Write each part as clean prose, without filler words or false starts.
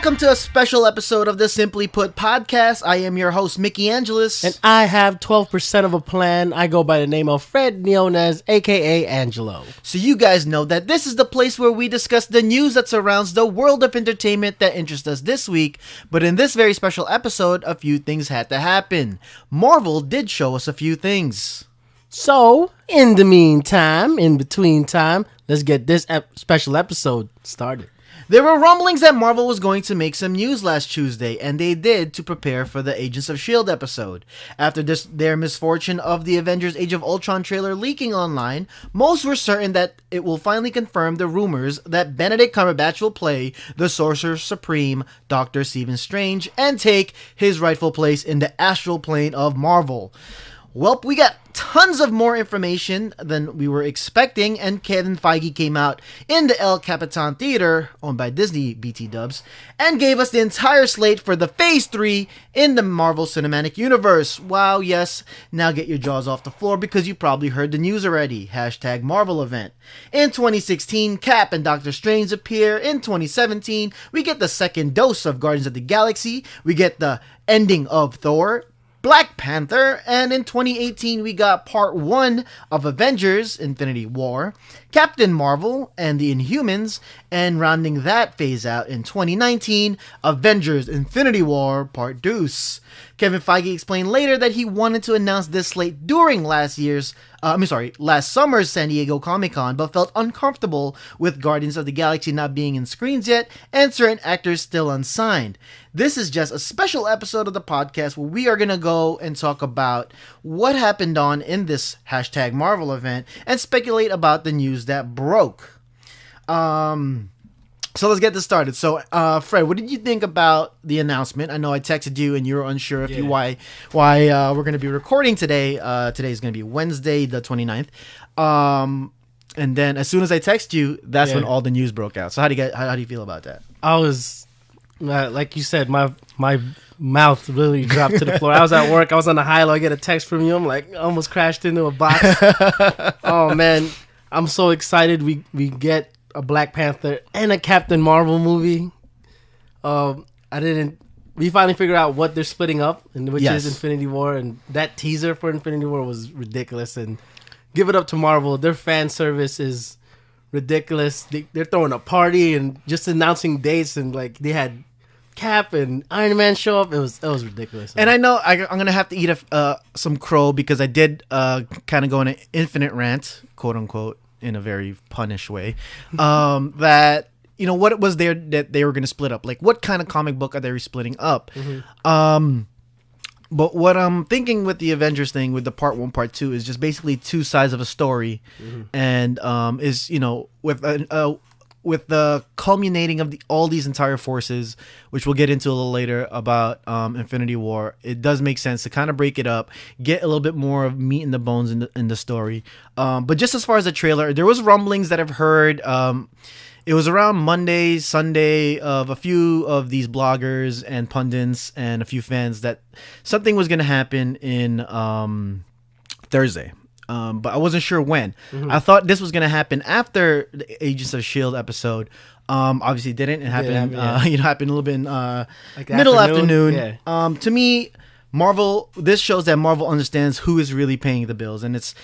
Welcome to a special episode of the Simply Put podcast. I am your host, Micki Angeles. And I have 12% of a plan. I go by the name of Fred Niones, a.k.a. Angelo. So you guys know that this is the place where we discuss the news that surrounds the world of entertainment that interests us this week. But in this very special episode, a few things had to happen. Marvel did show us a few things. So, in between time, let's get this special episode started. There were rumblings that Marvel was going to make some news last Tuesday, and they did to prepare for the Agents of S.H.I.E.L.D. episode. After their misfortune of the Avengers Age of Ultron trailer leaking online, most were certain that it will finally confirm the rumors that Benedict Cumberbatch will play the Sorcerer Supreme, Dr. Stephen Strange, and take his rightful place in the astral plane of Marvel. Well, we got tons of more information than we were expecting, and Kevin Feige came out in the El Capitan Theater, owned by Disney BT Dubs, and gave us the entire slate for the Phase 3 in the Marvel Cinematic Universe. Wow, yes, now get your jaws off the floor because you probably heard the news already. Hashtag Marvel event. In 2016, Cap and Doctor Strange appear. In 2017, we get the second dose of Guardians of the Galaxy. We get the ending of Thor, Black Panther, and in 2018 we got part 1 of Avengers Infinity War, Captain Marvel, and the Inhumans, and rounding that phase out in 2019, Avengers Infinity War Part 2. Kevin Feige explained later that he wanted to announce this slate during last summer's San Diego Comic-Con, but felt uncomfortable with Guardians of the Galaxy not being in screens yet and certain actors still unsigned. This is just a special episode of the podcast where we are going to go and talk about what happened in this hashtag Marvel event and speculate about the news that broke. So let's get this started. So, Fred, what did you think about the announcement? I know I texted you and you were unsure why we're going to be recording today. Today is going to be Wednesday, the 29th. And then as soon as I text you, that's when all the news broke out. So how do you feel about that? I was, like you said, my mouth really dropped to the floor. I was at work. I was on the high-low. I get a text from you. I'm like, I almost crashed into a box. Oh, man. I'm so excited we get a Black Panther and a Captain Marvel movie. We finally figured out what they're splitting up, which is Infinity War, and that teaser for Infinity War was ridiculous. And give it up to Marvel. Their fan service is ridiculous. They're throwing a party and just announcing dates, and like they had Cap and Iron Man show up. It was ridiculous. And I know I'm gonna have to eat some crow because I did kind of go on an infinite rant, quote unquote, in a very punish way, that what it was there that they were going to split up. Like, what kind of comic book are they splitting up? Mm-hmm. But what I'm thinking with the Avengers thing, with the part 1, part 2, is just basically two sides of a story, and is with the culminating of all these entire forces, which we'll get into a little later about Infinity War, it does make sense to kind of break it up, get a little bit more of meat in the bones in the story. But just as far as the trailer, there was rumblings that I've heard. It was around Monday, Sunday, of a few of these bloggers and pundits and a few fans that something was going to happen in Thursday. But I wasn't sure when. Mm-hmm. I thought this was going to happen after the Agents of S.H.I.E.L.D. episode. Obviously it didn't. It happened, happened a little bit in like middle afternoon. Yeah. To me, Marvel, this shows that Marvel understands who is really paying the bills, and it's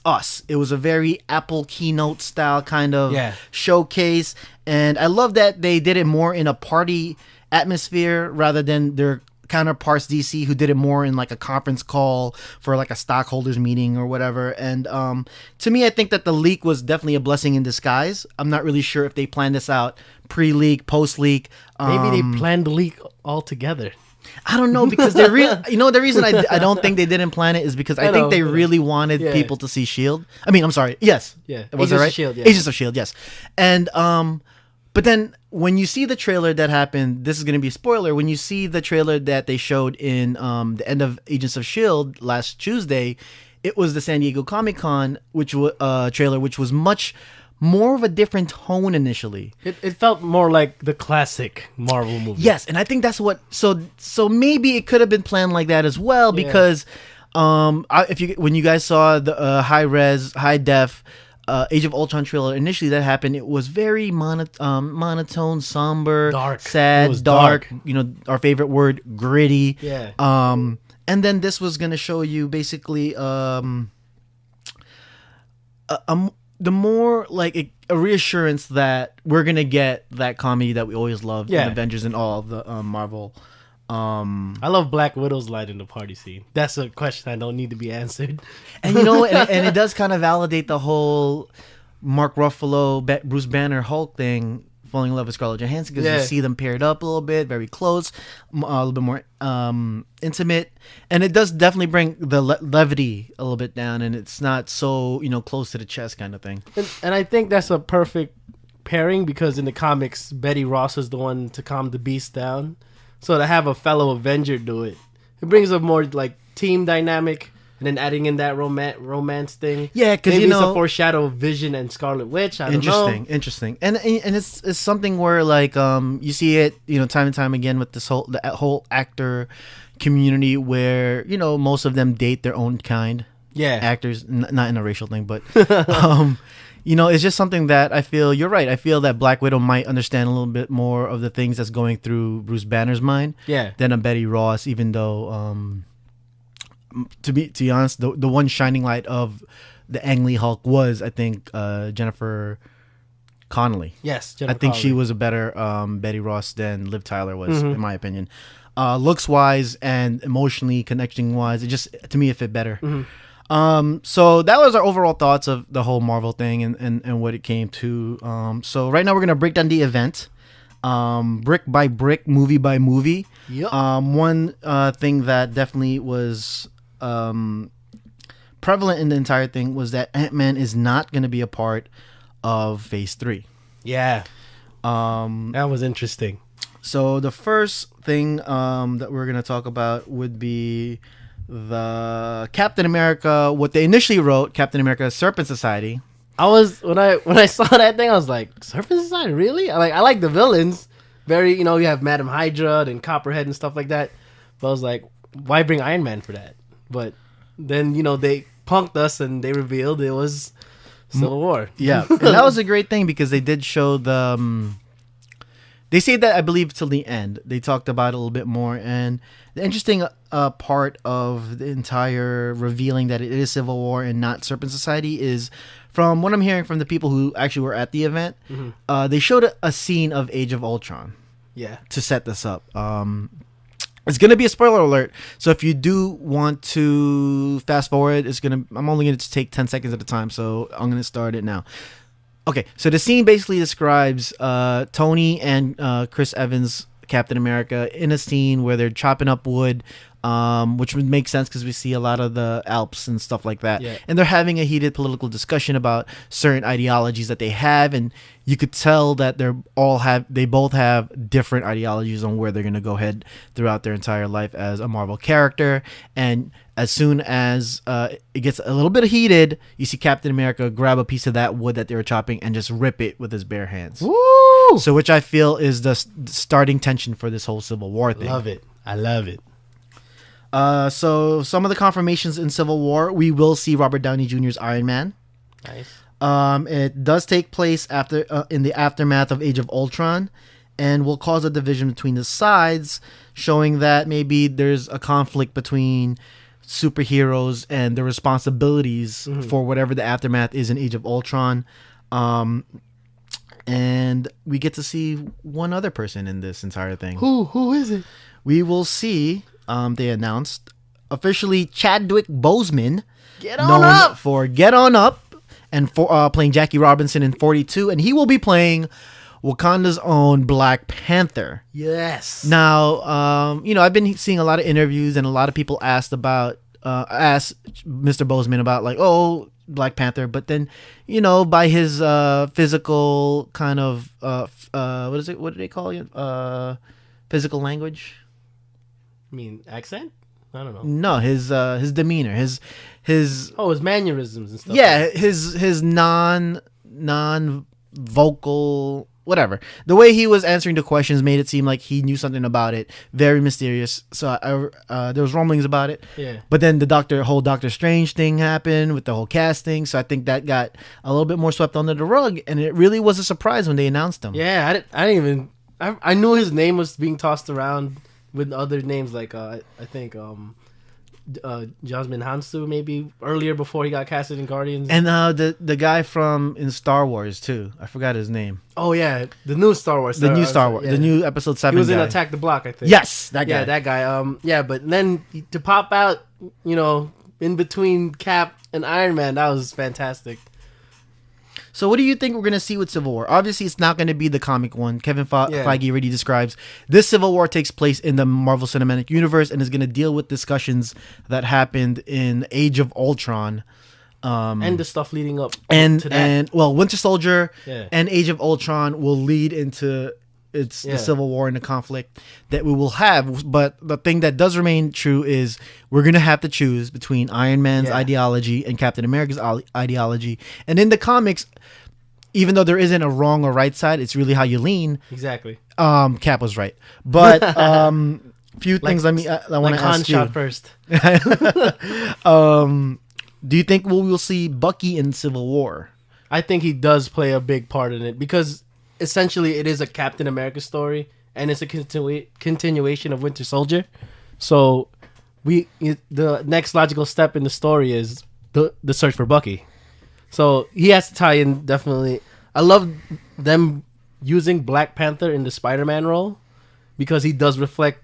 us. It was a very Apple keynote style kind of showcase, and I love that they did it more in a party atmosphere rather than their counterparts DC, who did it more in like a conference call for like a stockholders meeting or whatever. And to me, I think that the leak was definitely a blessing in disguise. I'm not really sure if they planned this out pre-leak, post-leak. Maybe they planned the leak altogether. I don't know, because the reason I don't think they didn't plan it is because I think they really wanted people to see S.H.I.E.L.D. I mean, I'm sorry. Yes. Yeah. Was it right? S.H.I.E.L.D., yeah. Agents of S.H.I.E.L.D., yes. And but then when you see the trailer that happened, this is going to be a spoiler. When you see the trailer that they showed in the end of Agents of S.H.I.E.L.D. last Tuesday, it was the San Diego Comic-Con trailer, which was much more of a different tone initially. It felt more like the classic Marvel movie. Yes, and I think that's what. So maybe it could have been planned like that as well, because when you guys saw the high res, high def Age of Ultron trailer, initially that happened, it was very monotone, somber, dark, sad, dark. Our favorite word, gritty. Yeah. And then this was gonna show you basically the more like a reassurance that we're gonna get that comedy that we always loved in Avengers and all of the Marvel. I love Black Widow's line in the party scene. That's a question I don't need to be answered. And and it does kind of validate the whole Mark Ruffalo, Bruce Banner, Hulk thing, falling in love with Scarlett Johansson, because you see them paired up a little bit, very close, a little bit more intimate, and it does definitely bring the levity a little bit down, and it's not so close to the chest kind of thing. And I think that's a perfect pairing, because in the comics, Betty Ross is the one to calm the beast down. So to have a fellow Avenger do it, it brings a more like team dynamic, and then adding in that romance thing. Yeah, because it's a foreshadow of Vision and Scarlet Witch. I don't know. Interesting, and it's something where like you see it time and time again with the whole actor community where most of them date their own kind. Yeah, actors, not in a racial thing, but it's just something that I feel you're right. I feel that Black Widow might understand a little bit more of the things that's going through Bruce Banner's mind than a Betty Ross, even though, to be honest, the one shining light of the Ang Lee Hulk was, I think, Jennifer Connelly. Yes, I think she was a better Betty Ross than Liv Tyler was, in my opinion. Looks-wise and emotionally, connecting-wise, to me, it fit better. So that was our overall thoughts of the whole Marvel thing and what it came to. So right now we're gonna break down the event, brick by brick, movie by movie. Yep. One thing that definitely was prevalent in the entire thing was that Ant-Man is not gonna be a part of Phase 3. Yeah. That was interesting. So the first thing that we're gonna talk about would be the Captain America, what they initially wrote, Captain America Serpent Society. I was when I saw that thing, I was like, Serpent Society, really? I like the villains. Very, you have Madam Hydra and Copperhead and stuff like that. But I was like, why bring Iron Man for that? But then, they punked us and they revealed it was Civil War. Yeah, and that was a great thing because they did show the they say that, I believe, till the end. They talked about it a little bit more. And the interesting part of the entire revealing that it is Civil War and not Serpent Society is, from what I'm hearing from the people who actually were at the event, they showed a scene of Age of Ultron. Yeah. To set this up. It's going to be a spoiler alert. So if you do want to fast forward, I'm only going to take 10 seconds at a time. So I'm going to start it now. Okay, so the scene basically describes Tony and Chris Evans, Captain America, in a scene where they're chopping up wood, which would make sense because we see a lot of the Alps and stuff like that. Yeah. And they're having a heated political discussion about certain ideologies that they have, and you could tell that they both have different ideologies on where they're going to go ahead throughout their entire life as a Marvel character. And as soon as it gets a little bit heated, you see Captain America grab a piece of that wood that they were chopping and just rip it with his bare hands. Woo! So which I feel is the starting tension for this whole Civil War thing. Love it. I love it. So some of the confirmations in Civil War, we will see Robert Downey Jr.'s Iron Man. Nice. It does take place in the aftermath of Age of Ultron, and will cause a division between the sides, showing that maybe there's a conflict between superheroes and their responsibilities for whatever the aftermath is in Age of Ultron. And we get to see one other person in this entire thing. Who is it? We will see, they announced, officially Chadwick Boseman. Get on up! For Get On Up, and for playing Jackie Robinson in 42. And he will be playing Wakanda's own Black Panther. Yes. Now, I've been seeing a lot of interviews, and a lot of people asked Mr. Boseman about, like, Black Panther, but then, by his physical kind of, what is it? What do they call it? Physical language? I mean, accent? I don't know. No, his demeanor, his mannerisms and stuff. Yeah, his non-vocal whatever. The way he was answering the questions made it seem like he knew something about it. Very mysterious. So there was rumblings about it. Yeah. But then the whole Doctor Strange thing happened with the whole casting. So I think that got a little bit more swept under the rug, and it really was a surprise when they announced him. Yeah, I didn't even. I knew his name was being tossed around with other names like I think Jasmine Hansu maybe earlier before he got casted in Guardians, and the guy from in Star Wars too. I forgot his name. Oh yeah, the new Star Wars, the new Episode 7. He was guy. in Attack the Block, I think. Yes, that guy. Yeah, that guy. Yeah, but then to pop out, in between Cap and Iron Man, that was fantastic. So what do you think we're going to see with Civil War? Obviously, it's not going to be the comic one. Kevin Feige already describes this Civil War takes place in the Marvel Cinematic Universe and is going to deal with discussions that happened in Age of Ultron. And the stuff leading up to that. And Winter Soldier and Age of Ultron will lead into the Civil War and the conflict that we will have. But the thing that does remain true is we're going to have to choose between Iron Man's ideology and Captain America's ideology. And in the comics, even though there isn't a wrong or right side, it's really how you lean. Exactly. Cap was right. But few things I want to ask you. Shot first. Do you think we will see Bucky in Civil War? I think he does play a big part in it because essentially it is a Captain America story and it's a continuation of Winter Soldier. So the next logical step in the story is the search for Bucky. So he has to tie in, definitely. I love them using Black Panther in the Spider-Man role because he does reflect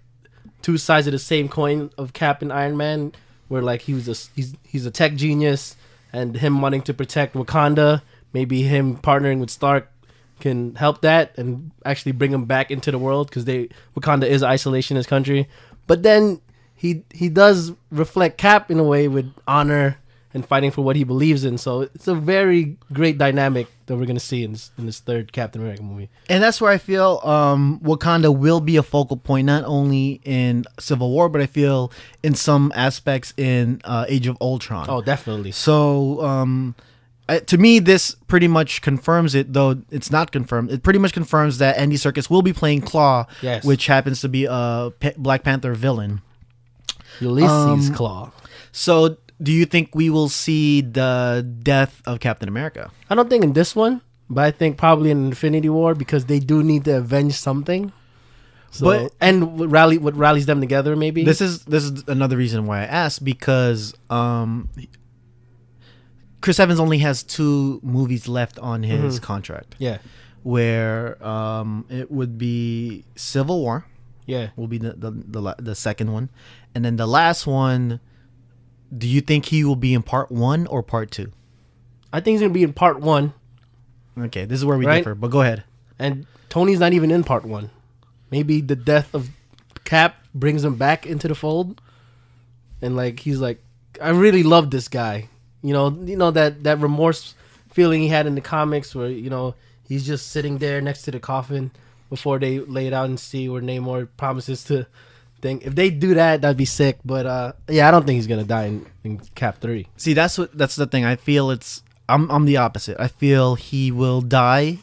two sides of the same coin of Cap and Iron Man, where like he's a tech genius and him wanting to protect Wakanda, maybe him partnering with Stark can help that and actually bring him back into the world because Wakanda is an isolationist country. But then he does reflect Cap in a way with honor and fighting for what he believes in. So it's a very great dynamic that we're going to see in this third Captain America movie. And that's where I feel Wakanda will be a focal point, not only in Civil War, but I feel in some aspects in Age of Ultron. Oh, definitely. So to me, this pretty much confirms it, though it's not confirmed. It pretty much confirms that Andy Serkis will be playing Claw, which happens to be a Black Panther villain. Ulysses Claw. So do you think we will see the death of Captain America? I don't think in this one, but I think probably in Infinity War because they do need to avenge something. So, and what rallies them together, maybe. This is another reason why I asked, because Chris Evans only has 2 movies left on his contract. Yeah, where it would be Civil War. Yeah, will be the second one, and then the last one. Do you think he will be in part 1 or part 2? I think he's going to be in part 1. Okay, this is where we differ, but go ahead. And Tony's not even in part 1. Maybe the death of Cap brings him back into the fold. And like he's like, I really love this guy. You know that remorse feeling he had in the comics where, he's just sitting there next to the coffin before they lay it out and see where Namor promises to thing. If they do that, that'd be sick. But I don't think he's gonna die in Cap 3. See, that's the thing. I feel I'm the opposite. I feel he will die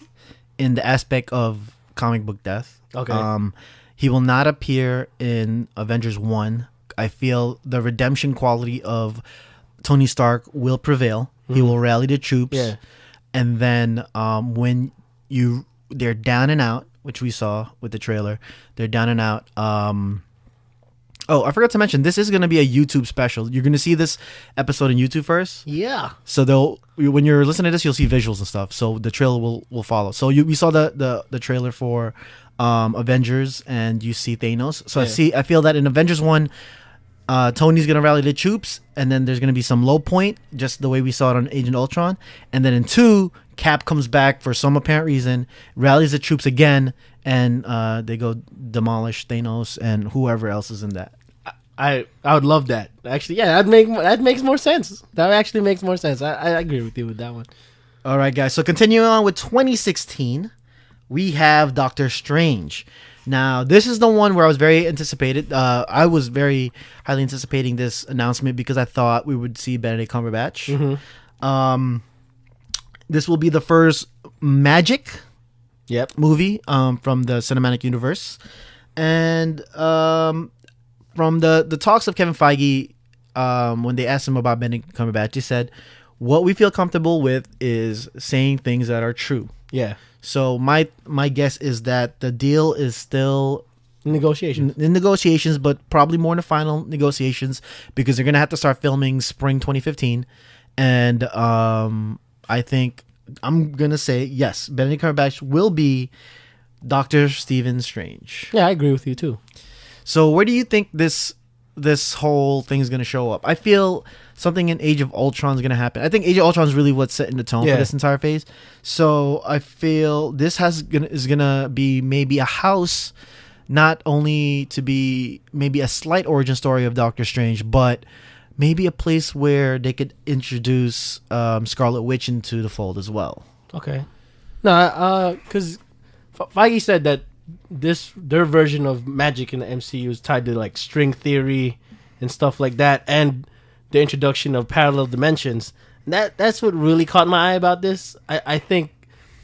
in the aspect of comic book death. Okay. He will not appear in Avengers 1. I feel the redemption quality of Tony Stark will prevail. Mm-hmm. He will rally the troops. Yeah. And then when they're down and out, which we saw with the trailer, they're down and out. Oh, I forgot to mention, this is going to be a YouTube special. You're going to see this episode on YouTube first. Yeah. So when you're listening to this, you'll see visuals and stuff. So the trailer will follow. So we saw the trailer for Avengers, and you see Thanos. So I feel that in Avengers 1, Tony's going to rally the troops, and then there's going to be some low point, just the way we saw it on Agent Ultron. And then in 2, Cap comes back for some apparent reason, rallies the troops again, and they go demolish Thanos and whoever else is in that. I would love that. Actually, yeah, that makes more sense. That actually makes more sense. I agree with you with that one. All right, guys. So continuing on with 2016, we have Doctor Strange. Now, this is the one where I was very anticipated. I was very highly anticipating this announcement because I thought we would see Benedict Cumberbatch. Mm-hmm. This will be the first magic movie from the cinematic universe. And from the talks of Kevin Feige, when they asked him about Benedict Cumberbatch, he said, what we feel comfortable with is saying things that are true. Yeah. So my guess is that the deal is still in negotiations, but probably more in the final negotiations, because they're going to have to start filming spring 2015. And I think I'm going to say, yes, Benedict Cumberbatch will be Dr. Stephen Strange. Yeah, I agree with you too. So where do you think this whole thing is going to show up? I feel something in Age of Ultron is going to happen. I think Age of Ultron is really what's setting the tone for this entire phase. So I feel this is going to be maybe a house, not only to be maybe a slight origin story of Doctor Strange, but maybe a place where they could introduce Scarlet Witch into the fold as well. Okay. No, because Feige said that their version of magic in the MCU is tied to like string theory and stuff like that, and the introduction of parallel dimensions. And that's what really caught my eye about this. I think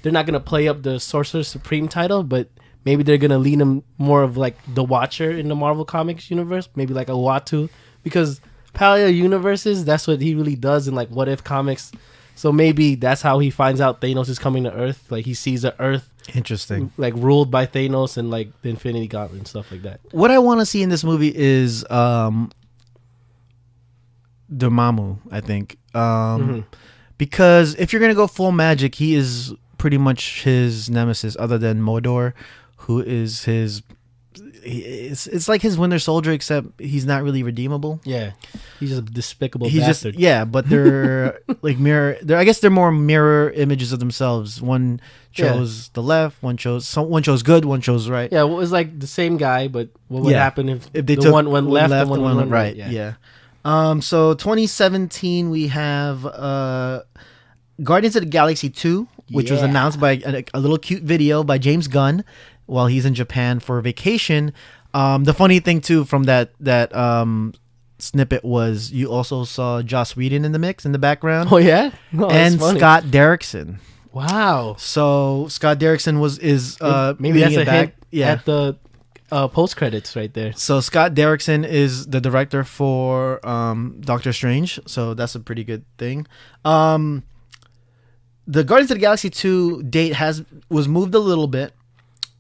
they're not gonna play up the Sorcerer Supreme title, but maybe they're gonna lean him more of like the Watcher in the Marvel Comics universe, maybe like a Uatu, because parallel universes, that's what he really does in like What If comics. So maybe that's how he finds out Thanos is coming to Earth. Like he sees the Earth, interesting, like ruled by Thanos and like the Infinity Gauntlet and stuff like that. What I want to see in this movie is Dormammu, I think, because if you're gonna go full magic, he is pretty much his nemesis, other than Mordor, who is his. It's like his Winter Soldier, except he's not really redeemable. Yeah, he's just a despicable bastard. But they're like mirror. I guess they're more mirror images of themselves. One chose the left, one chose good, one chose right. Yeah, well, it was like the same guy, but what would happen if they took one left and one went right? Yeah. So 2017, we have Guardians of the Galaxy 2, which was announced by a little cute video by James Gunn while he's in Japan for vacation. The funny thing too from that snippet was you also saw Joss Whedon in the mix in the background. Oh yeah, and Scott Derrickson. Wow. So Scott Derrickson is maybe that's a hint at the post credits right there. So Scott Derrickson is the director for Doctor Strange. So that's a pretty good thing. The Guardians of the Galaxy 2 date was moved a little bit.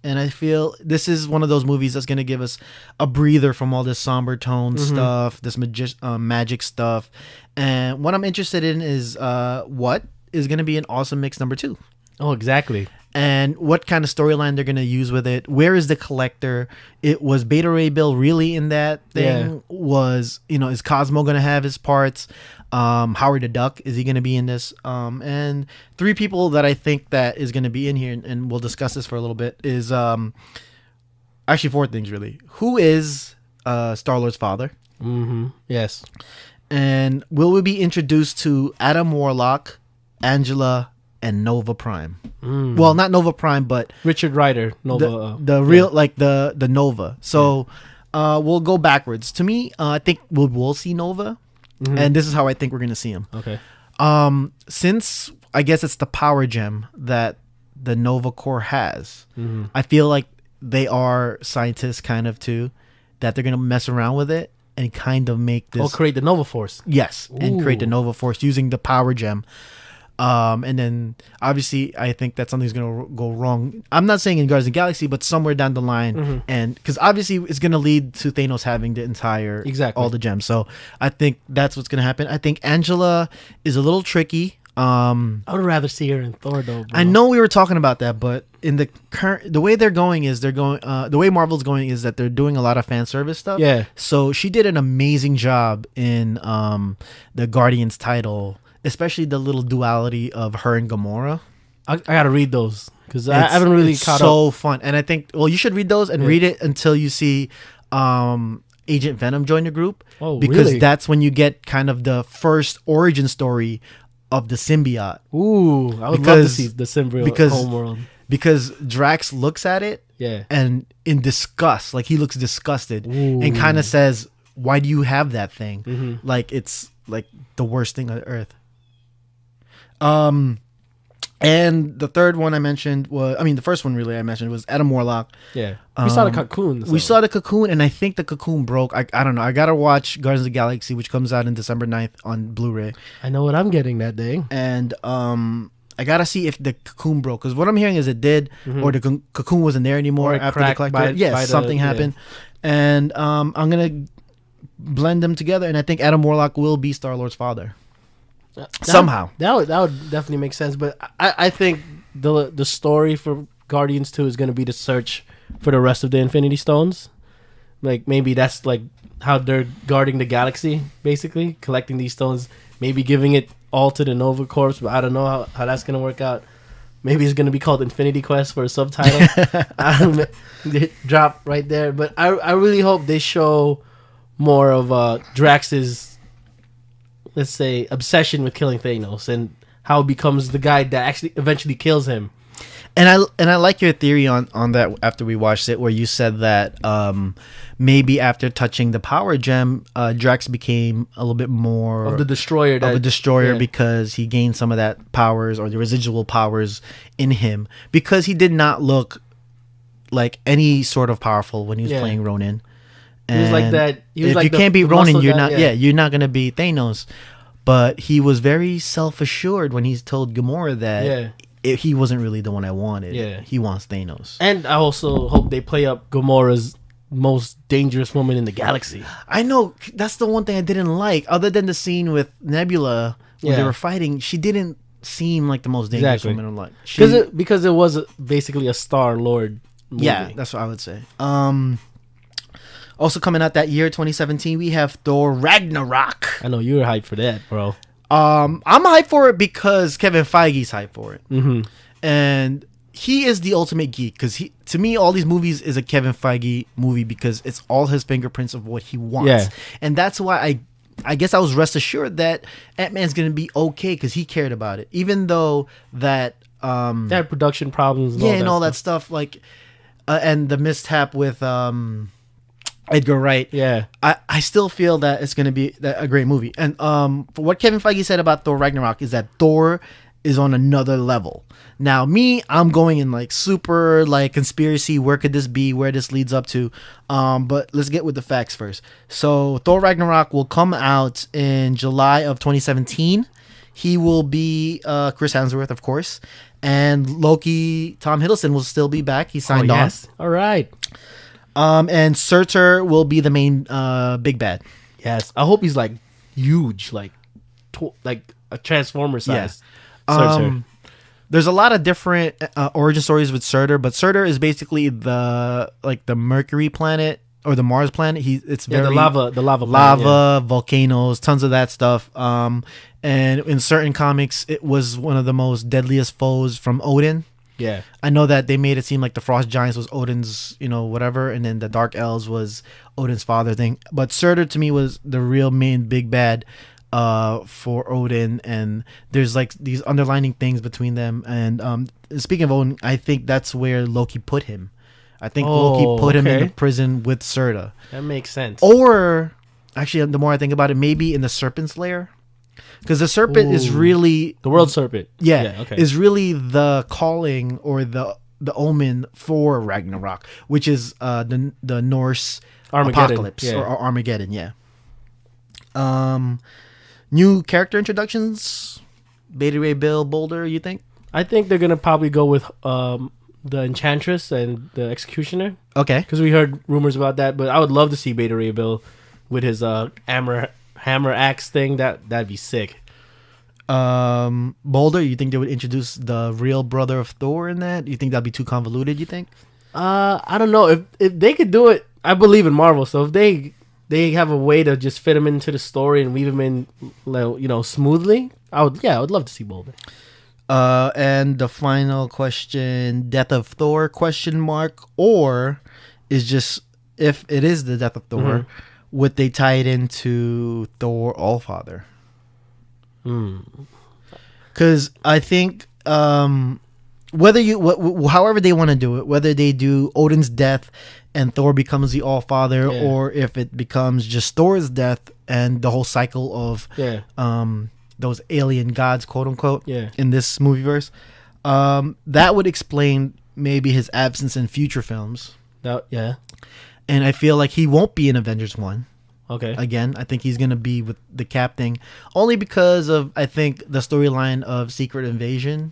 And I feel this is one of those movies that's going to give us a breather from all this somber tone stuff, this magic stuff. And what I'm interested in is what is going to be an awesome mix number 2. Oh, exactly. And what kind of storyline they're going to use with it. Where is the Collector? It was Beta Ray Bill really in that thing? Yeah. Is Cosmo going to have his parts? Howard the Duck, is he going to be in this? And 3 people that I think that is going to be in here, and we'll discuss this for a little bit, is actually 4 things really. Who is Star-Lord's father? Mm-hmm. Yes. And will we be introduced to Adam Warlock, Angela, and Nova Prime? Well, not Nova Prime, but Richard Rider, Nova. The real, like the Nova. So we'll go backwards. To me, I think we'll see Nova. Mm-hmm. And this is how I think we're going to see him. Okay. Since I guess it's the power gem that the Nova Corps has, I feel like they are scientists kind of too, that they're going to mess around with it and kind of make this. Create the Nova Force. Yes. Ooh. And create the Nova Force using the power gem. And then obviously I think that something's going to go wrong. I'm not saying in Guardians of the Galaxy, but somewhere down the line. And because obviously it's going to lead to Thanos having the entire, all the gems. So I think that's what's going to happen. I think Angela is a little tricky. I would rather see her in Thor though, bro. I know we were talking about that, but in the way they're going is the way Marvel's going is that they're doing a lot of fan service stuff. Yeah. So she did an amazing job in the Guardians title, especially the little duality of her and Gamora. I gotta read those because I haven't really caught up. So fun, and I think you should read those and read it until you see Agent Venom join the group. Oh, because really? that's when you get kind of the first origin story of the symbiote. Ooh, I would love to see the symbiote homeworld. Because Drax looks at it, and in disgust, like he looks disgusted, and kind of says, "Why do you have that thing? Like it's like the worst thing on earth." And And the third one I mentioned the first one really I mentioned was Adam Warlock. Yeah. We saw the Cocoon. We saw the Cocoon, and I think the Cocoon broke. I don't know. I got to watch Guardians of the Galaxy, which comes out in December 9th on Blu-ray. I know what I'm getting that day. And I got to see if the Cocoon broke. Because what I'm hearing is it did, or the Cocoon wasn't there anymore after the collector. Something happened. And I'm going to blend them together, and I think Adam Warlock will be Star-Lord's father. Somehow. That would definitely make sense. But I think the story for Guardians 2 is going to be the search for the rest of the Infinity Stones. Like, maybe that's like how they're guarding the galaxy, basically, collecting these stones, maybe giving it all to the Nova Corps, but I don't know how that's going to work out. Maybe it's going to be called Infinity Quest for a subtitle. Drop right there. But I really hope they show more of Drax's, let's say, obsession with killing Thanos and how it becomes the guy that actually eventually kills him. And I like your theory on that after we watched it, where you said that maybe after touching the power gem, Drax became a little bit more of the destroyer. Because he gained some of that powers or the residual powers in him, because he did not look like any sort of powerful when he was playing Ronin. And he was like that. If you can't be Ronin, you're not. Yeah, you're not gonna be Thanos. But he was very self-assured when he told Gamora that he wasn't really the one I wanted. Yeah, he wants Thanos. And I also hope they play up Gamora's most dangerous woman in the galaxy. I know, that's the one thing I didn't like. Other than the scene with Nebula when they were fighting, she didn't seem like the most dangerous woman in life. Because it was basically a Star-Lord movie. Yeah, that's what I would say. Also coming out that year, 2017, we have Thor Ragnarok. I know you were hyped for that, bro. I'm hyped for it because Kevin Feige's hyped for it. Mm-hmm. And he is the ultimate geek, because to me, all these movies is a Kevin Feige movie because it's all his fingerprints of what he wants. Yeah. And that's why I guess I was rest assured that Ant-Man's going to be okay because he cared about it. Even though that... they had production problems and all that stuff. Like, and the mishap with... Edgar Wright. Yeah, I still feel that it's going to be a great movie. And for what Kevin Feige said about Thor Ragnarok is that Thor is on another level. Now, I'm going in like super like conspiracy. Where could this be? Where this leads up to? But let's get with the facts first. So Thor Ragnarok will come out in July of 2017. He will be Chris Hemsworth, of course, and Loki. Tom Hiddleston will still be back. He signed on. All right. And Surtur will be the main big bad. Yes, I hope he's like huge, like a Transformer size. Surtur. There's a lot of different origin stories with Surtur, but Surtur is basically the Mercury planet or the Mars planet. It's very the lava planet, volcanoes, tons of that stuff. And in certain comics, it was one of the most deadliest foes from Odin. Yeah, I know that they made it seem like the Frost Giants was Odin's, whatever, and then the Dark Elves was Odin's father thing. But Surtur to me was the real main big bad for Odin, and there's like these underlining things between them. And speaking of Odin, I think that's where Loki put him. I think Loki put him in the prison with Surtur. That makes sense. Or actually, the more I think about it, maybe in the Serpent's lair. Because the serpent is really... The world serpent. Yeah, is really the calling or the omen for Ragnarok, which is the Norse apocalypse or Armageddon, new character introductions, Beta Ray Bill, Boulder, you think? I think they're going to probably go with the Enchantress and the Executioner. Okay. Because we heard rumors about that, but I would love to see Beta Ray Bill with his hammer axe thing. That'd be sick. Boulder, you think they would introduce the real brother of Thor in that? You think that'd be too convoluted, you think? I don't know. If they could do it, I believe in Marvel, so if they have a way to just fit him into the story and weave him in smoothly, I would love to see Boulder. And the final question, Death of Thor, ? Or is just, if it is the Death of Thor, would they tie it into Thor Allfather? Because I think however they want to do it, whether they do Odin's death and Thor becomes the Allfather, or if it becomes just Thor's death and the whole cycle of those alien gods, quote unquote, in this movie verse, That would explain maybe his absence in future films. Yeah. And I feel like he won't be in Avengers 1. Okay. Again, I think he's going to be with the Cap thing. Only because of, I think, the storyline of Secret Invasion.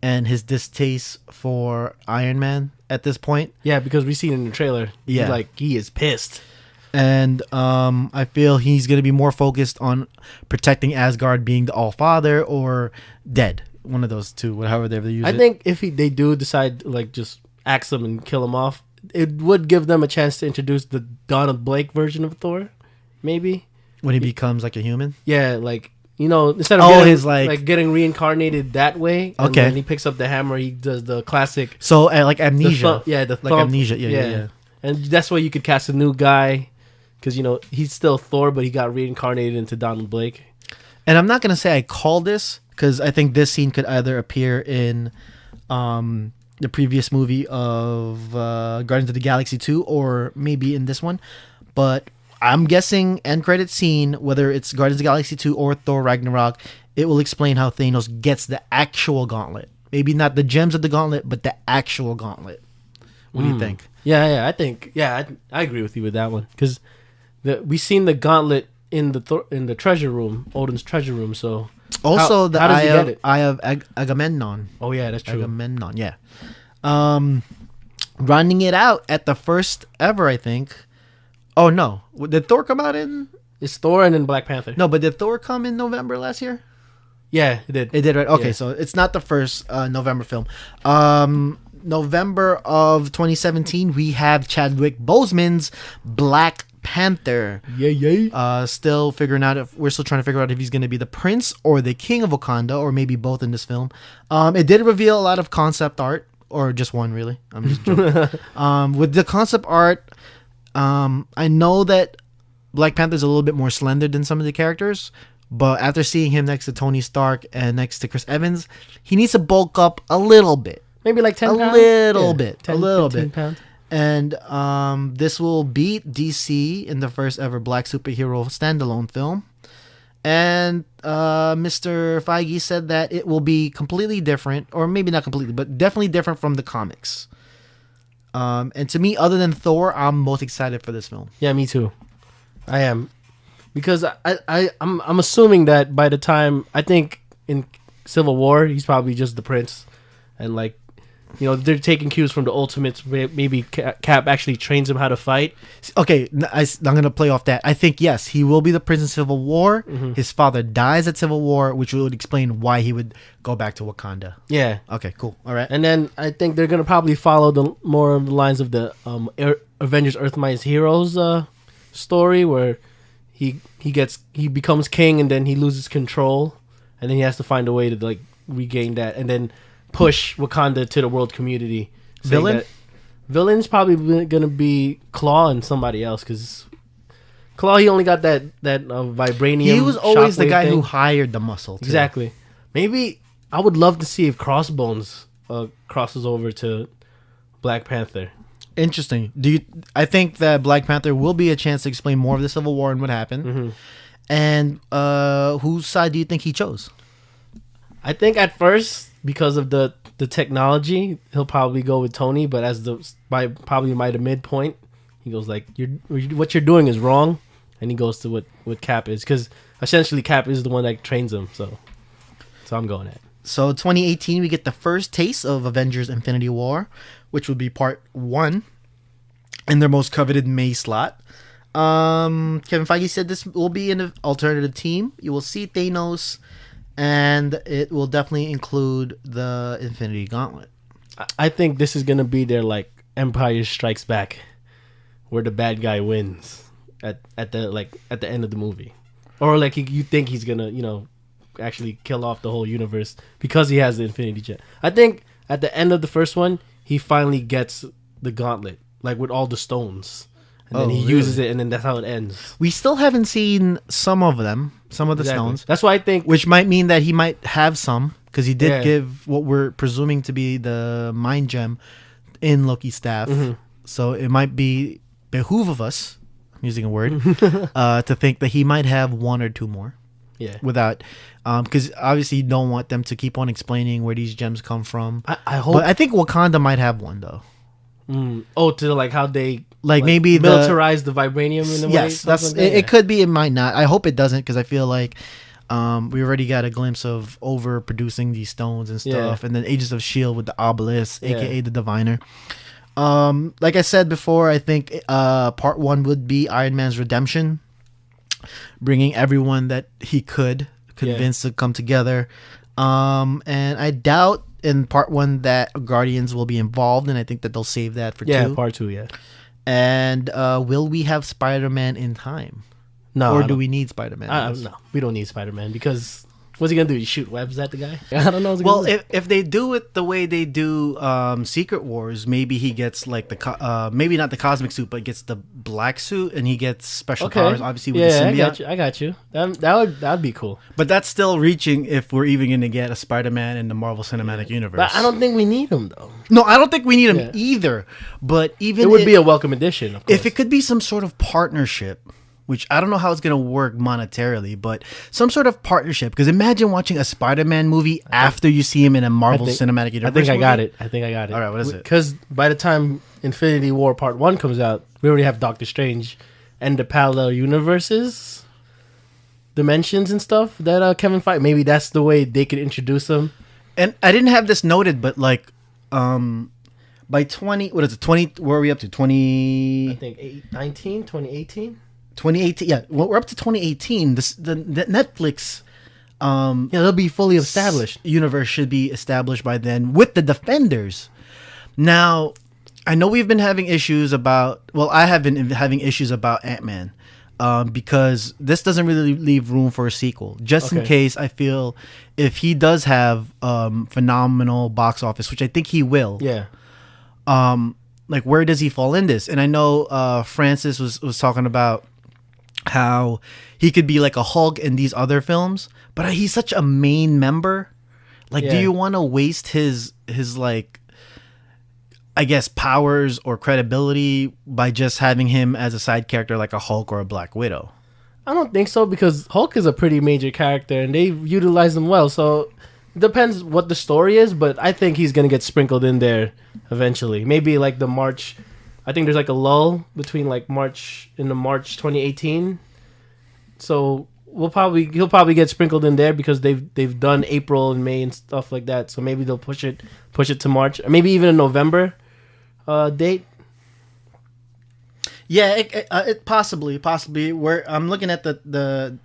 And his distaste for Iron Man at this point. Yeah, because we seen in the trailer. Yeah. He is pissed. And I feel he's going to be more focused on protecting Asgard being the All-Father or dead. One of those two, however they use it. I think if they do decide just axe him and kill him off, it would give them a chance to introduce the Donald Blake version of Thor, maybe. When he becomes like a human? Yeah, instead of getting reincarnated that way, and okay. then he picks up the hammer, he does the classic. So like Amnesia. Like Amnesia. Yeah. And that's why you could cast a new guy, because he's still Thor, but he got reincarnated into Donald Blake. And I'm not gonna say I call this, because I think this scene could either appear in the previous movie of Guardians of the Galaxy 2 or maybe in this one. But I'm guessing end credit scene, whether it's Guardians of the Galaxy 2 or Thor Ragnarok, it will explain how Thanos gets the actual gauntlet. Maybe not the gems of the gauntlet, but the actual gauntlet. What do you think? Yeah, I agree with you with that one, because we seen the gauntlet in the treasure room, Odin's treasure room. So also how does he get it? Eye of Agamemnon. Oh yeah, that's true. Agamemnon, yeah. Running it out at the first ever, I think. Oh no, did Thor come out in? It's Thor and then Black Panther. No, but did Thor come in November last year? Yeah, it did. It did, right? Okay, yeah. So it's not the first November film. November of 2017, we have Chadwick Boseman's Black Panther. Yay. We're still trying to figure out if he's going to be the prince or the king of Wakanda, or maybe both in this film. It did reveal a lot of concept art, or just one, really. I'm just joking. With the concept art, I know that Black Panther's a little bit more slender than some of the characters, but after seeing him next to Tony Stark and next to Chris Evans, he needs to bulk up a little bit. Maybe like 10 pounds? A little bit. 10, a little 15 bit. Pounds. And this will beat DC in the first ever black superhero standalone film. And Mr. Feige said that it will be completely different, or maybe not completely, but definitely different from the comics. And to me, other than Thor, I'm most excited for this film. Yeah, me too. I am, because I'm assuming that by the time, I think in Civil War, he's probably just the prince, and they're taking cues from the Ultimates. Maybe Cap actually trains him how to fight. Okay, I'm going to play off that. I think, yes, he will be the prince in Civil War. Mm-hmm. His father dies at Civil War, which would explain why he would go back to Wakanda. Yeah. Okay, cool. All right. And then I think they're going to probably follow more of the lines of the Avengers Earth Mightiest Heroes story, where he becomes king and then he loses control, and then he has to find a way to regain that, and then push Wakanda to the world community. Villain's probably gonna be Claw and somebody else, because Claw, he only got that vibranium. He was always the guy thing. who hired the muscle. Too. Exactly. Maybe I would love to see if Crossbones crosses over to Black Panther. Interesting. I think that Black Panther will be a chance to explain more of the Civil War and what happened. Mm-hmm. And whose side do you think he chose? I think at first, because of the technology, he'll probably go with Tony. But by the midpoint, he goes what you're doing is wrong, and he goes to what Cap is, because essentially Cap is the one that trains him. So I'm going at. So 2018, we get the first taste of Avengers: Infinity War, which will be part 1 in their most coveted May slot. Kevin Feige said this will be an alternative team. You will see Thanos, and it will definitely include the Infinity Gauntlet. I think this is gonna be their Empire Strikes Back, where the bad guy wins at the end of the movie, or you think he's gonna actually kill off the whole universe because he has the Infinity Gem. I think at the end of the first one, he finally gets the gauntlet, with all the stones. And then he uses it, and then that's how it ends. We still haven't seen some of the stones. That's why I think... Which might mean that he might have some, because he did give what we're presuming to be the mind gem in Loki's staff. Mm-hmm. So it might behoove of us, I'm using a word, to think that he might have 1 or 2 more. Yeah. Without, because obviously you don't want them to keep on explaining where these gems come from. I hope. But I think Wakanda might have one though. To like how they maybe militarize the vibranium in the way. Yes, that's like it. Could be. It might not. I hope it doesn't because I feel like we already got a glimpse of overproducing these stones and stuff, and then Agents of Shield with the Obelisk, aka the Diviner. Like I said before, I think part 1 would be Iron Man's redemption, bringing everyone that he could convince to come together. And I doubt in part 1 that Guardians will be involved, and I think that they'll save that for 2. Part 2, And will we have Spider-Man in time? No. Or do we need Spider-Man? No, we don't need Spider-Man because what's he gonna do? You shoot webs at the guy? I don't know. Well, if they do it the way they do Secret Wars, maybe he gets like maybe not the cosmic suit, but gets the black suit, and he gets special powers. Obviously, with the symbiote. I got you. That'd be cool. But that's still reaching if we're even going to get a Spider-Man in the Marvel Cinematic Universe. But I don't think we need him though. No, I don't think we need him either. But even it would be a welcome addition. Of course. If it could be some sort of partnership. Which I don't know how it's going to work monetarily, but some sort of partnership. Because imagine watching a Spider-Man movie after you see him in a Marvel Cinematic Universe. I think I got it. All right, what is it? Because by the time Infinity War Part 1 comes out, we already have Doctor Strange and the parallel universes, dimensions and stuff that Kevin Feige. Maybe that's the way they could introduce them. And I didn't have this noted, but like by 20, what is it, 20, where are we up to? 20... I think 2018? 2018, yeah. Well, we're up to 2018. The Netflix, they'll be fully established. Universe should be established by then with the Defenders. Now, I know we've been having issues about. Well, I have been having issues about Ant-Man, because this doesn't really leave room for a sequel. Just in case, I feel if he does have phenomenal box office, which I think he will. Yeah. Like where does he fall in this? And I know Francis was talking about how he could be like a Hulk in these other films, but he's such a main member. Like, do you want to waste his like, I guess, powers or credibility by just having him as a side character like a Hulk or a Black Widow? I don't think so, because Hulk is a pretty major character and they utilize him well. So it depends what the story is, but I think he's gonna get sprinkled in there eventually. Maybe like the March. I think there's like a lull between like March 2018. So he'll probably get sprinkled in there because they've done April and May and stuff like that. So maybe they'll push it to March, or maybe even a November date. Yeah, it possibly. Where I'm looking at the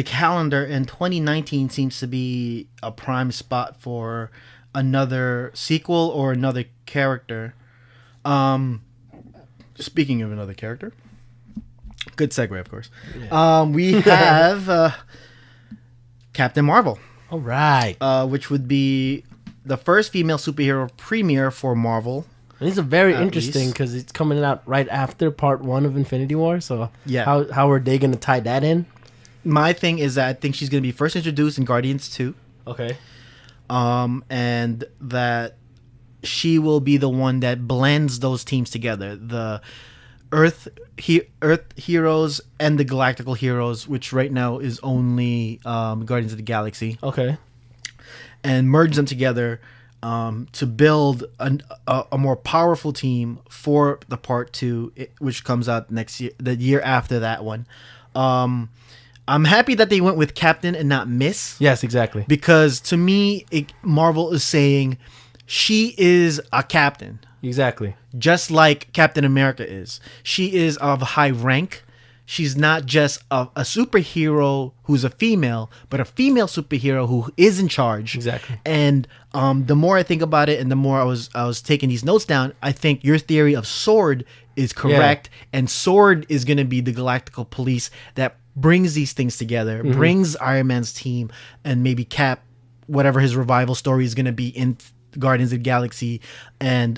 calendar, and 2019 seems to be a prime spot for another sequel or another character. Speaking of another character, good segue, of course. Yeah. We have Captain Marvel. All right. Which would be the first female superhero premiere for Marvel. And it's a very interesting because it's coming out right after Part 1 of Infinity War. So how are they going to tie that in? My thing is that I think she's going to be first introduced in Guardians 2. Okay. And that she will be the one that blends those teams together. The Earth heroes and the Galactical heroes, which right now is only Guardians of the Galaxy. Okay. And merge them together to build a more powerful team for the Part 2, which comes out next year, the year after that one. I'm happy that they went with Captain and not Miss. Yes, exactly. Because to me, Marvel is saying she is a captain. Exactly. Just like Captain America is. She is of high rank. She's not just a superhero who's a female, but a female superhero who is in charge. Exactly. And the more I think about it, and the more I was taking these notes down, I think your theory of Sword is correct. Yeah. And Sword is going to be the Galactical Police that brings these things together, brings Iron Man's team, and maybe Cap, whatever his revival story is going to be in Guardians of the Galaxy, and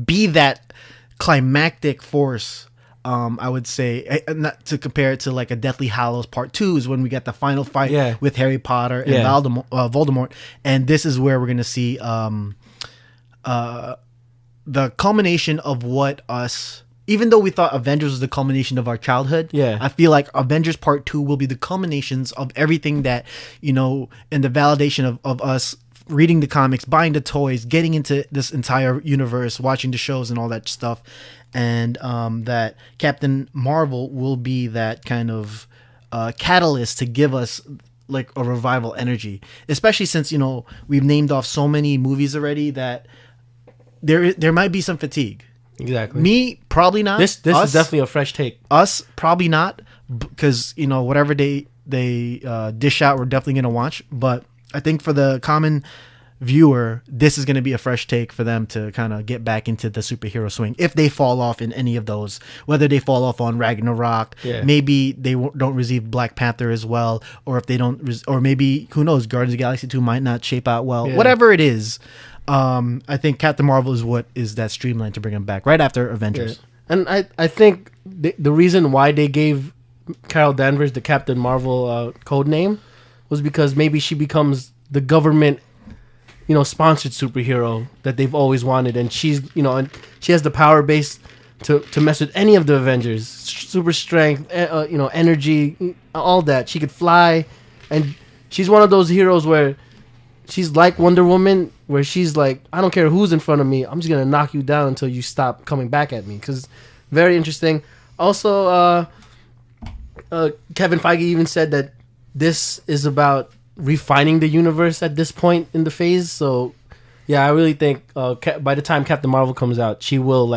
be that climactic force. I would say, not to compare it to like a Deathly Hallows Part 2 is when we got the final fight with Harry Potter and Voldemort, and this is where we're going to see the culmination of what us even though we thought Avengers was the culmination of our childhood, Yeah. I feel like Avengers Part 2 will be the culminations of everything that, and the validation of us reading the comics, buying the toys, getting into this entire universe, watching the shows and all that stuff. And that Captain Marvel will be that kind of catalyst to give us like a revival energy, especially since, we've named off so many movies already that there might be some fatigue. Exactly. Me, probably not. This is definitely a fresh take. Us, probably not, because whatever they dish out, we're definitely gonna watch. But I think for the common viewer, this is gonna be a fresh take for them to kind of get back into the superhero swing. If they fall off in any of those, whether they fall off on Ragnarok, maybe they don't receive Black Panther as well, or if they don't, or maybe who knows, Guardians of the Galaxy 2 might not shape out well. Yeah. Whatever it is. I think Captain Marvel is what is that streamline to bring him back right after Avengers. Yeah. And I think the reason why they gave Carol Danvers the Captain Marvel code name was because maybe she becomes the government, sponsored superhero that they've always wanted, and she's, and she has the power base to mess with any of the Avengers, super strength, energy, all that. She could fly, and she's one of those heroes where she's like Wonder Woman, where she's like, I don't care who's in front of me, I'm just gonna knock you down until you stop coming back at me. Because very interesting. Also, Kevin Feige even said that this is about refining the universe at this point in the phase. So, yeah, I really think by the time Captain Marvel comes out, she will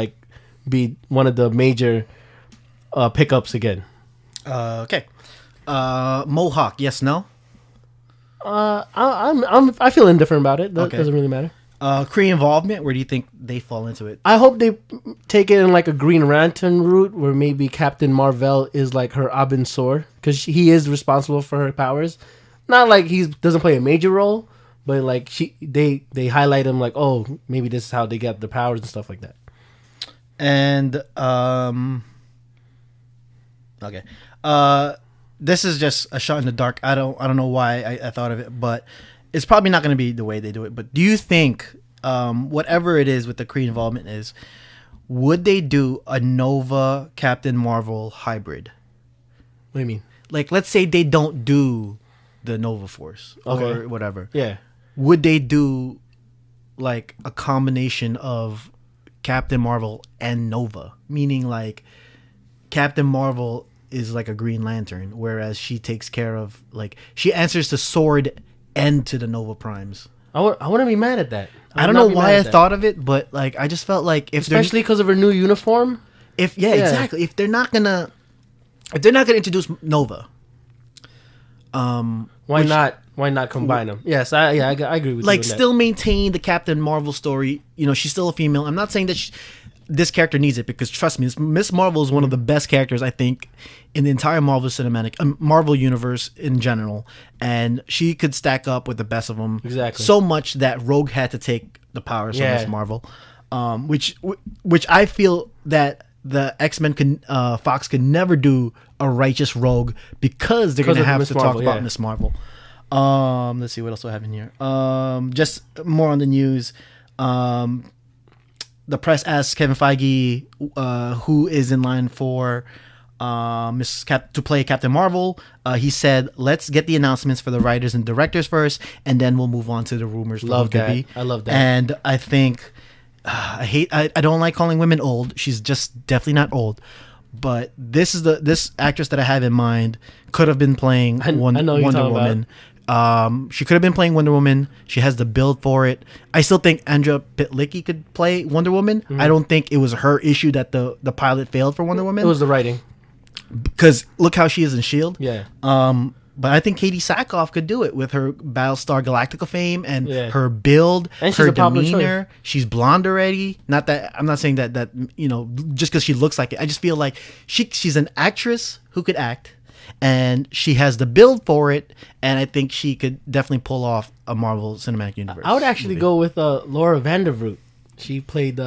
be one of the major pickups again. Okay. Mohawk, yes, no? I feel indifferent about it. That doesn't really matter. Kree involvement, where do you think they fall into it? I hope they take it in a Green Lantern route, where maybe Captain Marvel is her Abin Sur, because he is responsible for her powers. Not he doesn't play a major role, but they highlight him oh, maybe this is how they get the powers and stuff like that. And okay. This is just a shot in the dark. I don't know why I thought of it, but it's probably not going to be the way they do it. But do you think, whatever it is with the Kree involvement is, would they do a Nova Captain Marvel hybrid? What do you mean? Let's say they don't do the Nova Force or whatever. Yeah. Would they do a combination of Captain Marvel and Nova? Meaning Captain Marvel is a Green Lantern, whereas she takes care of she answers to Sword and to the Nova Primes. I wouldn't be mad at that. I don't know why I thought of it, but I just felt especially because of her new uniform. Exactly. If they're not gonna introduce Nova, why not combine them? Yes, I agree with you. Still maintain the Captain Marvel story. She's still a female. I'm not saying that this character needs it, because trust me, Miss Marvel is one of the best characters I think in the entire Marvel Marvel universe in general, and she could stack up with the best of them. Exactly. So much that Rogue had to take the powers from Miss Marvel, which I feel that the X-Men Fox could never do a righteous Rogue, because they're going to have to talk about Miss Marvel. Let's see what else I have in here. Just more on the news. The press asked Kevin Feige who is in line for to play Captain Marvel. He said, "Let's get the announcements for the writers and directors first, and then we'll move on to the rumors." Love that. I love that. And I think I don't like calling women old. She's just definitely not old. But this actress that I have in mind could have been playing Wonder Woman. She could have been playing Wonder Woman. She has the build for it. I still think Andrea Pitlicki could play Wonder Woman. Mm-hmm. I don't think it was her issue that the pilot failed for Wonder Woman. It was the writing. Because look how she is in S.H.I.E.L.D. Yeah. But I think Katie Sackhoff could do it with her Battlestar Galactica fame and her build, and her demeanor. She's blonde already. I'm not saying that just because she looks like it. I just feel like she's an actress who could act, and she has the build for it, and I think she could definitely pull off a Marvel Cinematic Universe. I would actually go with Laura Vandervoort. She played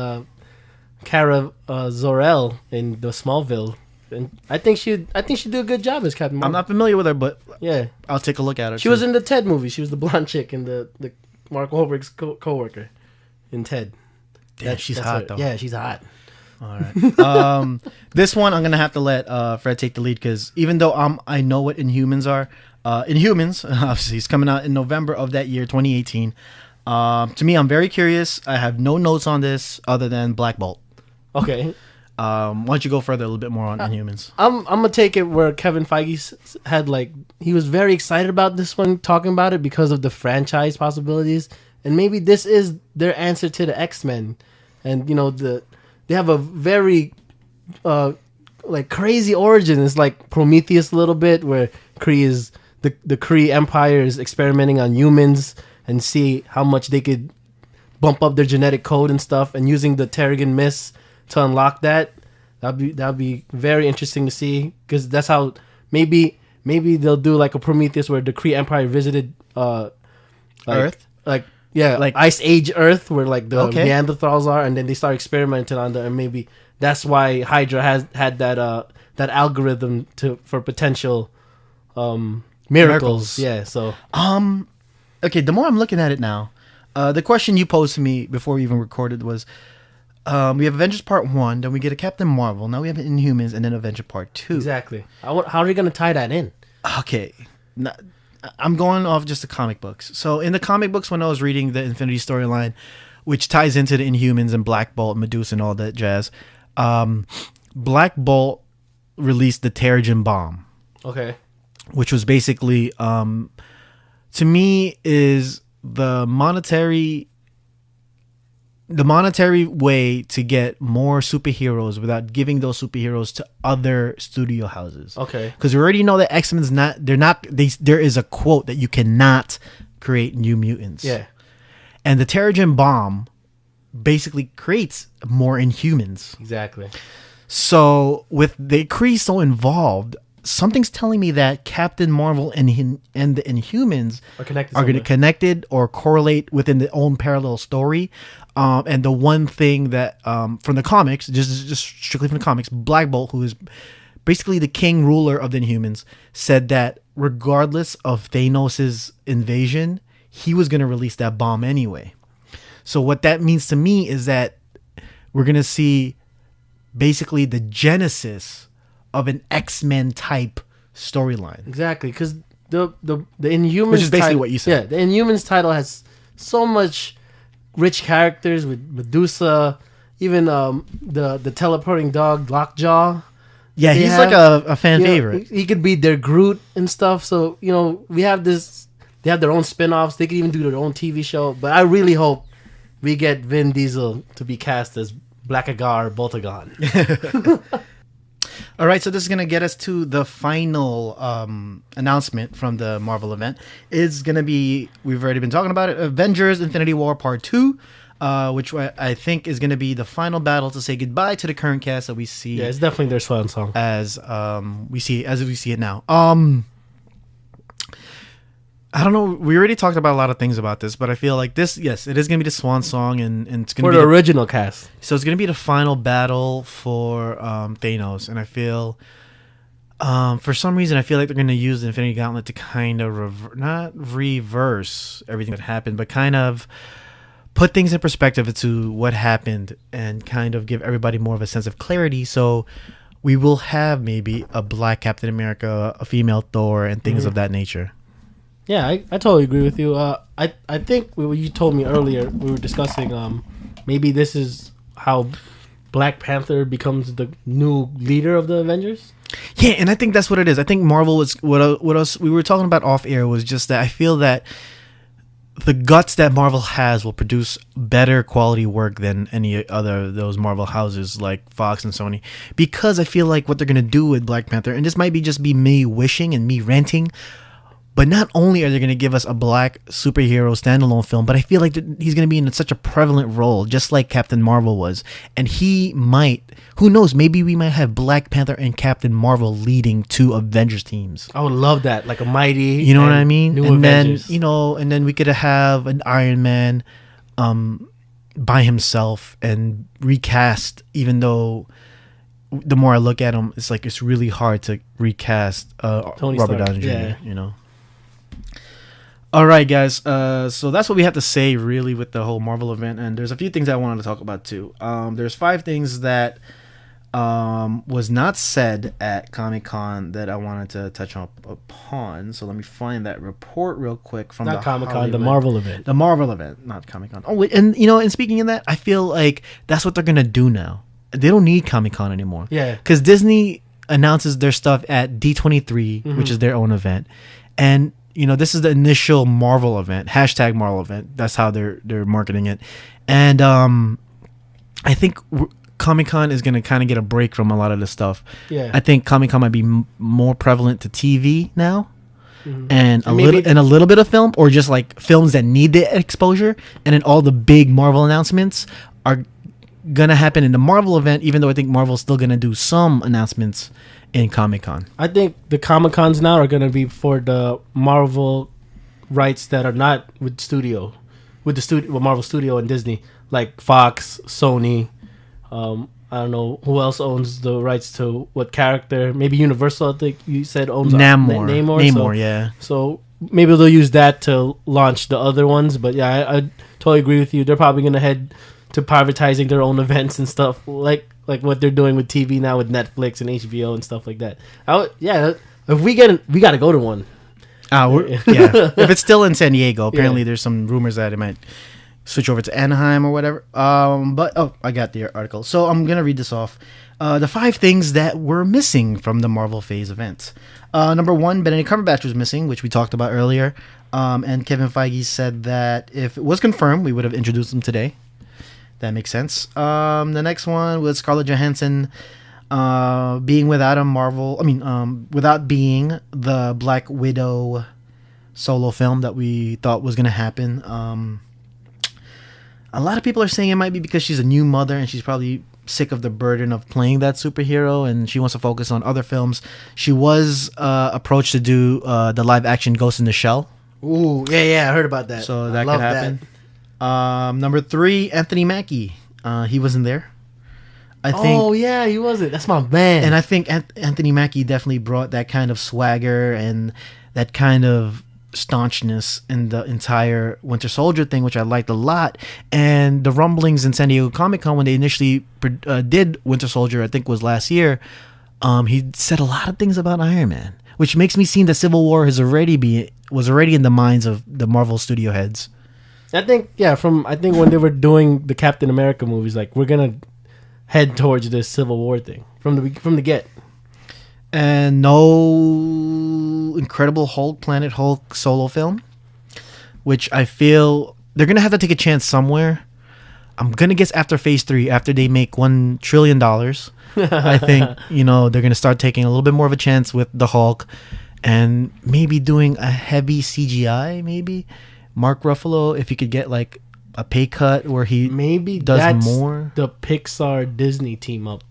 Kara Zor-El in the Smallville. And I think she'd do a good job as Captain Marvel. I'm not familiar with her, but yeah, I'll take a look at her. She was in the Ted movie. She was the blonde chick in the Mark Wahlberg's co-worker in Ted. Damn, she's hot though. Yeah, she's hot. All right. This one I'm gonna have to let Fred take the lead because even though I know what Inhumans are, Inhumans obviously is coming out in November of that year, 2018. To me, I'm very curious. I have no notes on this other than Black Bolt. Okay. Why don't you go further a little bit more on Inhumans? I'm gonna take it where Kevin Feige had he was very excited about this one, talking about it because of the franchise possibilities, and maybe this is their answer to the X-Men, and they have a very crazy origin. It's like Prometheus a little bit, where Kree is the Kree Empire is experimenting on humans and see how much they could bump up their genetic code and stuff, and using the Terrigen Mist to unlock that. That'd be very interesting to see, because that's how maybe they'll do like a Prometheus where the Kree Empire visited Earth, like Ice Age Earth, where the Neanderthals are, and then they start experimenting on that, and maybe that's why Hydra has had that algorithm for potential miracles. Yeah. So okay. The more I'm looking at it now, the question you posed to me before we even recorded was. We have Avengers Part 1, then we get a Captain Marvel, now we have Inhumans, and then Avengers Part 2. Exactly. How are they going to tie that in? Okay. I'm going off just the comic books. So in the comic books, when I was reading the Infinity storyline, which ties into the Inhumans and Black Bolt, Medusa, and all that jazz, Black Bolt released the Terrigen Bomb. Okay. Which was basically, to me, is the monetary way to get more superheroes without giving those superheroes to other studio houses. Okay. Because we already know that X-Men's there is a quote that you cannot create new mutants. Yeah. And the Terrigen Bomb basically creates more Inhumans. Exactly. So with the Kree so involved, something's telling me that Captain Marvel and the Inhumans are connected or correlate within their own parallel story. And the one thing that from the comics, just strictly from the comics, Black Bolt, who is basically the king ruler of the Inhumans, said that regardless of Thanos' invasion, he was going to release that bomb anyway. So what that means to me is that we're going to see basically the genesis of an X-Men type storyline. Exactly, because the Inhumans, which is basically what you said. Yeah, the Inhumans title has so much rich characters with Medusa, even the teleporting dog Lockjaw. Yeah, he's like a fan favorite. He could be their Groot and stuff. So we have this. They have their own spin-offs. They could even do their own TV show. But I really hope we get Vin Diesel to be cast as Blackagar Boltagon. All right, so this is going to get us to the final announcement from the Marvel event. It's going to be, we've already been talking about it, Avengers Infinity War Part 2, which I think is going to be the final battle to say goodbye to the current cast that we see. Yeah, it's definitely their swan song. As we see it now. I don't know. We already talked about a lot of things about this, but I feel like this, yes, it is going to be the swan song, and it's going to be the original cast. So it's going to be the final battle for Thanos, and I feel, for some reason, I feel like they're going to use the Infinity Gauntlet to kind of not reverse everything that happened, but kind of put things in perspective to what happened, and kind of give everybody more of a sense of clarity. So we will have maybe a Black Captain America, a female Thor, and things of that nature. Yeah, I totally agree with you. I think what you told me earlier, we were discussing maybe this is how Black Panther becomes the new leader of the Avengers. Yeah, and I think that's what it is. I think Marvel was what else we were talking about off air was just that I feel that the guts that Marvel has will produce better quality work than any other those Marvel houses like Fox and Sony, because I feel like what they're gonna do with Black Panther, and this might be just be me wishing and me ranting, but not only are they going to give us a Black superhero standalone film, but I feel like he's going to be in such a prevalent role, just like Captain Marvel was. And he might, who knows, maybe we might have Black Panther and Captain Marvel leading two Avengers teams. I would love that, like a mighty, you know what I mean? New and Avengers. Then, and then we could have an Iron Man by himself and recast, even though the more I look at him, it's like it's really hard to recast Robert Downey Jr., All right, guys. So that's what we have to say, really, with the whole Marvel event. And there's a few things I wanted to talk about too. There's 5 things that was not said at Comic-Con that I wanted to touch upon. So let me find that report real quick from not Comic-Con, the Marvel event. The Marvel event, not Comic-Con. Oh, and you know, and speaking of that, I feel like that's what they're gonna do now. They don't need Comic-Con anymore. Yeah, because Disney announces their stuff at D23, which is their own event, and you know, this is the initial Marvel event, hashtag Marvel event. That's how they're marketing it. And I think Comic-Con is going to kind of get a break from a lot of this stuff. Yeah. I think Comic-Con might be more prevalent to TV now. And a little bit of film, or just like films that need the exposure. And then all the big Marvel announcements are going to happen in the Marvel event, even though I think Marvel's still going to do some announcements in Comic-Con. I think the Comic-Cons now are going to be for the Marvel rights that are not with Marvel Studio and Disney, like Fox, Sony. I don't know who else owns the rights to what character. Maybe Universal, I think you said, owns Namor, yeah. So maybe they'll use that to launch the other ones. But yeah, I totally agree with you. They're probably going to head to privatizing their own events and stuff, like what they're doing with TV now with Netflix and HBO and stuff like that. If we got to go to one. If it's still in San Diego, apparently there's some rumors that it might switch over to Anaheim or whatever. I got the article, so I'm gonna read this off. The 5 things that were missing from the Marvel Phase event. Number 1, Benedict Cumberbatch was missing, which we talked about earlier. And Kevin Feige said that if it was confirmed, we would have introduced him today. That makes sense. The next one was Scarlett Johansson being without being the Black Widow solo film that we thought was going to happen. A lot of people are saying it might be because she's a new mother and she's probably sick of the burden of playing that superhero and she wants to focus on other films. She was approached to do the live action Ghost in the Shell. Ooh, yeah, I heard about that. So that could happen. Number 3, Anthony Mackie. He wasn't there. I think. Oh yeah, he wasn't. That's my man. And I think Anthony Mackie definitely brought that kind of swagger and that kind of staunchness in the entire Winter Soldier thing, which I liked a lot. And the rumblings in San Diego Comic-Con when they initially did Winter Soldier, I think was last year, he said a lot of things about Iron Man, which makes me seem that Civil War was already in the minds of the Marvel studio heads. I think when they were doing the Captain America movies, like, we're gonna head towards this Civil War thing from the get. And no Incredible Hulk, Planet Hulk solo film, which I feel they're gonna have to take a chance somewhere. I'm gonna guess after Phase 3, after they make $1 trillion, I think they're gonna start taking a little bit more of a chance with the Hulk, and maybe doing a heavy CGI. Maybe Mark Ruffalo, if he could get like a pay cut where he does more. The Pixar Disney team up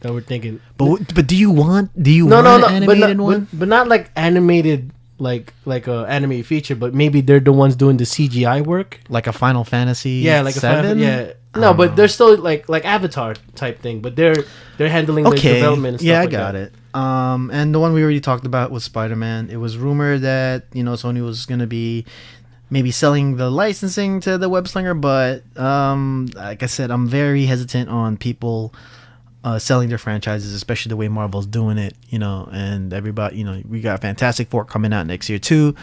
that we're thinking. But do you want an animated one? But not like animated like a animated feature, but maybe they're the ones doing the CGI work, like a Final Fantasy. Yeah, like 7? But they're still like Avatar type thing, but they're handling the development and stuff. Yeah, I got it. And the one we already talked about was Spider-Man. It was rumored that Sony was going to be maybe selling the licensing to the web slinger, but like I said, I'm very hesitant on people selling their franchises, especially the way Marvel's doing it. And everybody, we got Fantastic Four coming out next year too.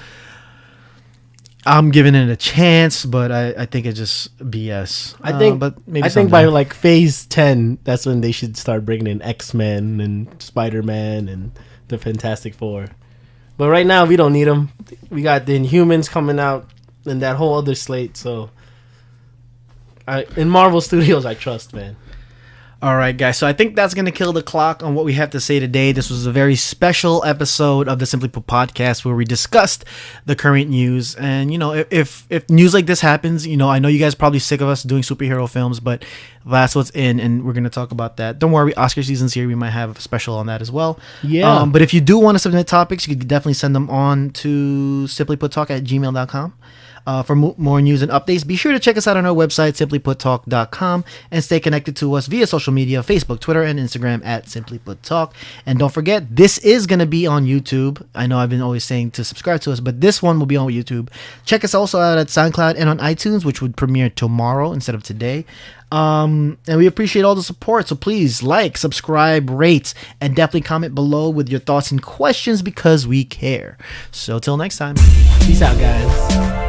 I'm giving it a chance, but I think it's just BS. I think by like Phase 10, that's when they should start bringing in X-Men and Spider-Man and the Fantastic Four. But right now, we don't need them. We got the Inhumans coming out and that whole other slate. So, in Marvel Studios, I trust, man. All right, guys. So I think that's going to kill the clock on what we have to say today. This was a very special episode of the Simply Put podcast where we discussed the current news. And, if news like this happens, I know you guys are probably sick of us doing superhero films, but that's what's in, and we're going to talk about that. Don't worry, Oscar season's here. We might have a special on that as well. Yeah. But if you do want to submit topics, you can definitely send them on to simplyputtalk@gmail.com. For more news and updates, be sure to check us out on our website, simplyputtalk.com, and stay connected to us via social media, Facebook, Twitter, and Instagram at simplyputtalk. And don't forget, this is going to be on YouTube. I know I've been always saying to subscribe to us, but this one will be on YouTube. Check us also out at SoundCloud and on iTunes, which would premiere tomorrow instead of today. And we appreciate all the support, so please like, subscribe, rate, and definitely comment below with your thoughts and questions because we care. So till next time, Peace out, guys.